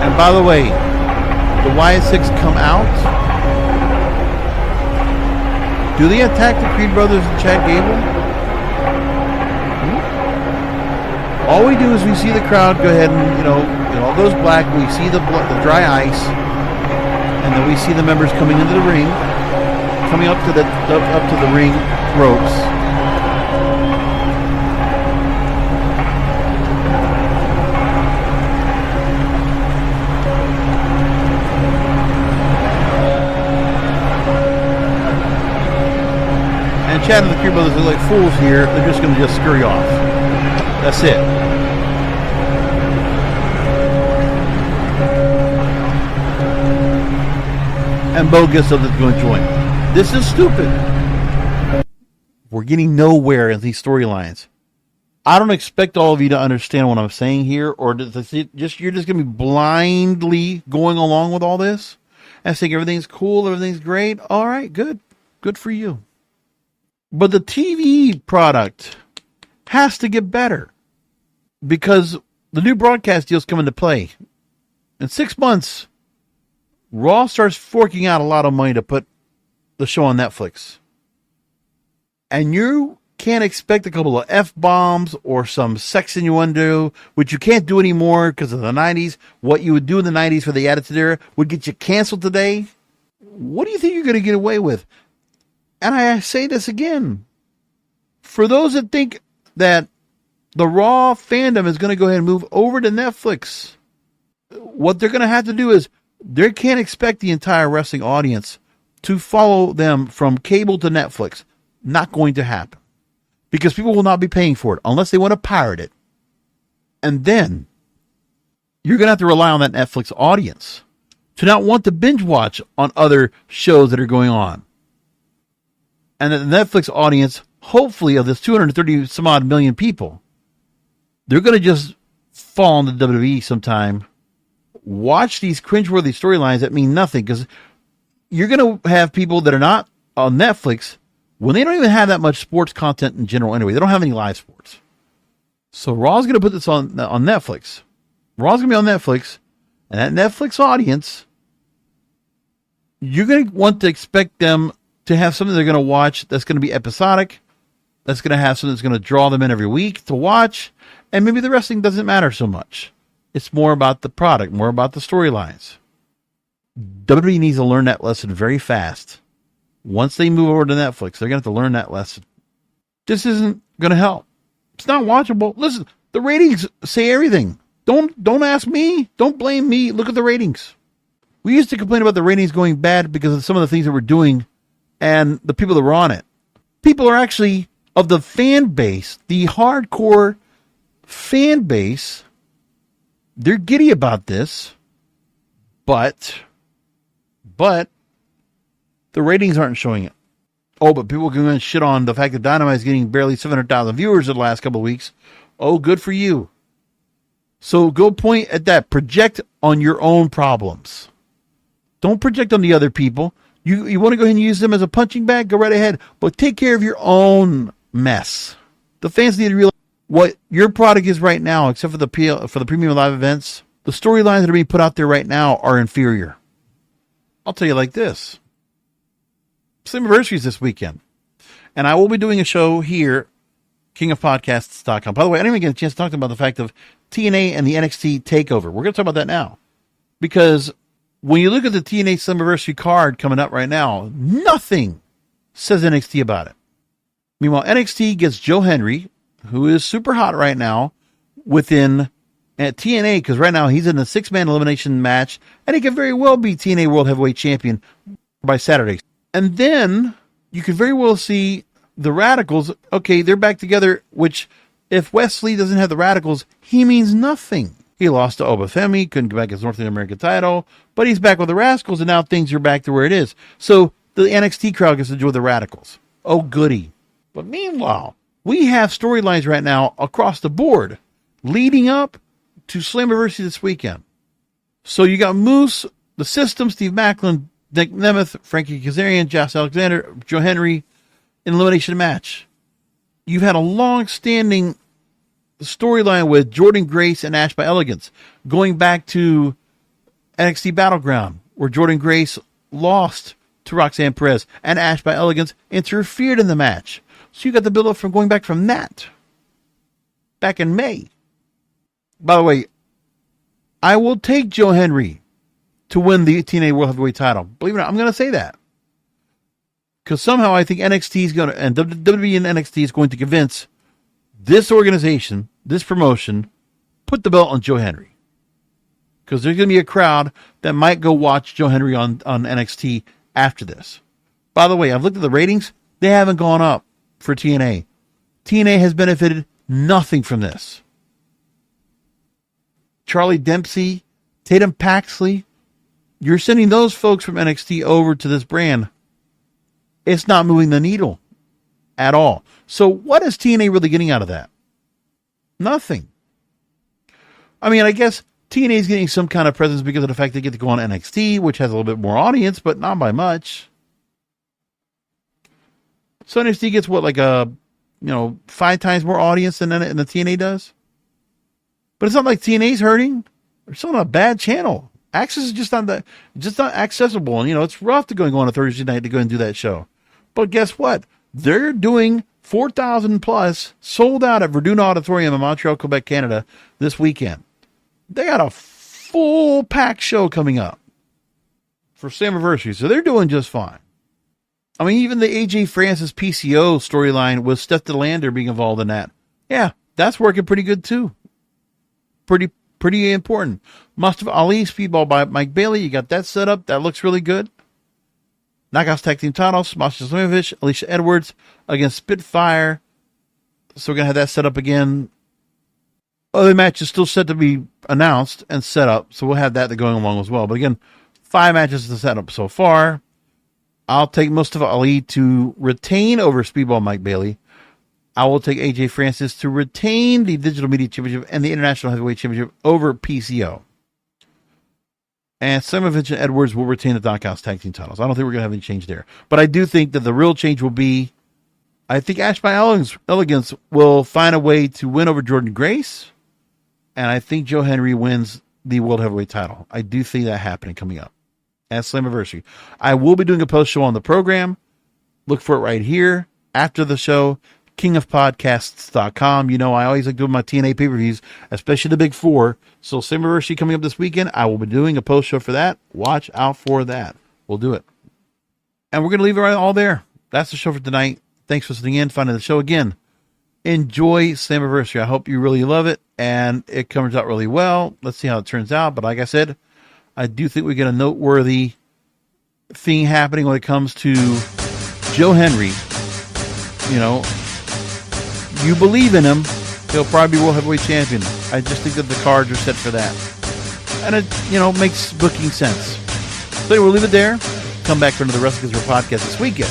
And by the way, the YS6 come out. Do they attack the Creed brothers and Chad Gable? All we do is we see the crowd go ahead and, it all goes black. We see the dry ice, and then we see the members coming into the ring, coming up to the ring ropes. And Chad and the Creed brothers look like fools here. They're just going to scurry off. That's it. And Bo gets up that's going to join. This is stupid. We're getting nowhere in these storylines. I don't expect all of you to understand what I'm saying here, or you're just going to be blindly going along with all this and saying everything's cool, everything's great. All right, good. Good for you. But the TV product has to get better because the new broadcast deals come into play. In 6 months, Raw starts forking out a lot of money to put the show on Netflix. And you can't expect a couple of F-bombs or some sex innuendo, which you can't do anymore because of the 90s. What you would do in the 90s for the Attitude Era would get you canceled today. What do you think you're going to get away with? And I say this again. For those that think that the Raw fandom is going to go ahead and move over to Netflix, what they're going to have to do is they can't expect the entire wrestling audience to follow them from cable to Netflix. Not going to happen. Because people will not be paying for it unless they want to pirate it. And then you're going to have to rely on that Netflix audience to not want to binge watch on other shows that are going on. And the Netflix audience, hopefully of this 230 some odd million people, they're going to just fall into WWE sometime, watch these cringeworthy storylines that mean nothing, because you're going to have people that are not on Netflix when they don't even have that much sports content in general anyway. They don't have any live sports. So Raw's going to put this on Netflix. Raw's going to be on Netflix, and that Netflix audience, you're going to want to expect them to have something they're going to watch that's going to be episodic, that's going to have something that's going to draw them in every week to watch, and maybe the wrestling doesn't matter so much. It's more about the product, more about the storylines. WWE needs to learn that lesson very fast. Once they move over to Netflix, they're going to have to learn that lesson. This isn't going to help. It's not watchable. Listen, the ratings say everything. Don't ask me. Don't blame me. Look at the ratings. We used to complain about the ratings going bad because of some of the things that we're doing and the people that were on it. People are actually, of the fan base, the hardcore fan base, they're giddy about this, but the ratings aren't showing it. Oh, but people can shit on the fact that Dynamite is getting barely 700,000 viewers in the last couple of weeks. Oh, good for you. So go point at that. Project on your own problems. Don't project on the other people. You want to go ahead and use them as a punching bag? Go right ahead. But take care of your own mess. The fans need to realize what your product is right now, except for the premium live events. The storylines that are being put out there right now are inferior. I'll tell you like this. Slammiversary is this weekend. And I will be doing a show here, kingofpodcasts.com. By the way, I didn't even get a chance to talk about the fact of TNA and the NXT Takeover. We're going to talk about that now. Because when you look at the TNA Slammiversary card coming up right now, nothing says NXT about it. Meanwhile, NXT gets Joe Henry, who is super hot right now, within at TNA, because right now he's in a 6-man elimination match, and he could very well be TNA World Heavyweight Champion by Saturday. And then you could very well see the Radicals. Okay, they're back together, which if Wesley doesn't have the Radicals, he means nothing. He lost to Obafemi, couldn't get back his North American title, but he's back with the Rascals, and now things are back to where it is. So the NXT crowd gets to enjoy the Radicals. Oh, goody. But meanwhile, we have storylines right now across the board leading up to Slammiversary this weekend. So you got Moose, the System, Steve Macklin, Nick Nemeth, Frankie Kazarian, Josh Alexander, Joe Henry, in elimination match. You've had a long-standing storyline with Jordynne Grace and Ash by Elegance, going back to NXT Battleground, where Jordynne Grace lost to Roxanne Perez, and Ash by Elegance interfered in the match. So you got the build-up from going back from that, back in May. By the way, I will take Joe Henry to win the TNA World Heavyweight title. Believe it or not, I'm going to say that. Because somehow I think NXT is going to, and WWE and NXT is going to convince this organization, this promotion, put the belt on Joe Henry. Because there's going to be a crowd that might go watch Joe Henry on NXT after this. By the way, I've looked at the ratings. They haven't gone up for TNA. TNA has benefited nothing from this. Charlie Dempsey, Tatum Paxley, you're sending those folks from NXT over to this brand. It's not moving the needle at all. So what is TNA really getting out of that? Nothing. I mean, I guess TNA is getting some kind of presence because of the fact they get to go on NXT, which has a little bit more audience, but not by much. So NXT gets what, like 5 times more audience than the TNA does? But it's not like TNA's hurting. They're still on a bad channel. Access is just not accessible. And, it's rough to go on a Thursday night to go and do that show. But guess what? They're doing 4,000 plus sold out at Verdun Auditorium in Montreal, Quebec, Canada this weekend. They got a full pack show coming up for Slammiversary. So they're doing just fine. I mean, even the AJ Francis PCO storyline with Steph DeLander being involved in that. Yeah, that's working pretty good too. Pretty important. Mustafa Ali, Speedball by Mike Bailey. You got that set up. That looks really good. Knockouts Tag Team titles. Masha Slamovich, Alicia Edwards against Spitfire. So we're going to have that set up again. Other matches still set to be announced and set up. So we'll have that going along as well. But again, 5 matches to set up so far. I'll take Mustafa Ali to retain over Speedball Mike Bailey. I will take AJ Francis to retain the Digital Media Championship and the International Heavyweight Championship over PCO. And Slamovich and Edwards will retain the Knockouts Tag Team titles. I don't think we're going to have any change there. But I do think that the real change will be, I think Ash by Elegance will find a way to win over Jordynne Grace. And I think Joe Henry wins the World Heavyweight title. I do see that happening coming up at Slammiversary. I will be doing a post show on the program. Look for it right here after the show. KingofPodcasts.com. I always like doing my TNA pay-per-views, especially the big 4. So Slammiversary coming up this weekend. I will be doing a post show for that. Watch out for that. We'll do it. And we're going to leave it right all there. That's the show for tonight. Thanks for listening in, finding the show again. Enjoy Slammiversary. I hope you really love it, and it comes out really well. Let's see how it turns out. But like I said, I do think we get a noteworthy thing happening when it comes to Joe Henry. You believe in him, he'll probably be World Heavyweight Champion. I just think that the cards are set for that. And it, makes booking sense. So anyway, we'll leave it there. Come back for another Wrestling Podcast this weekend.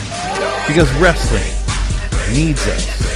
Because wrestling needs us.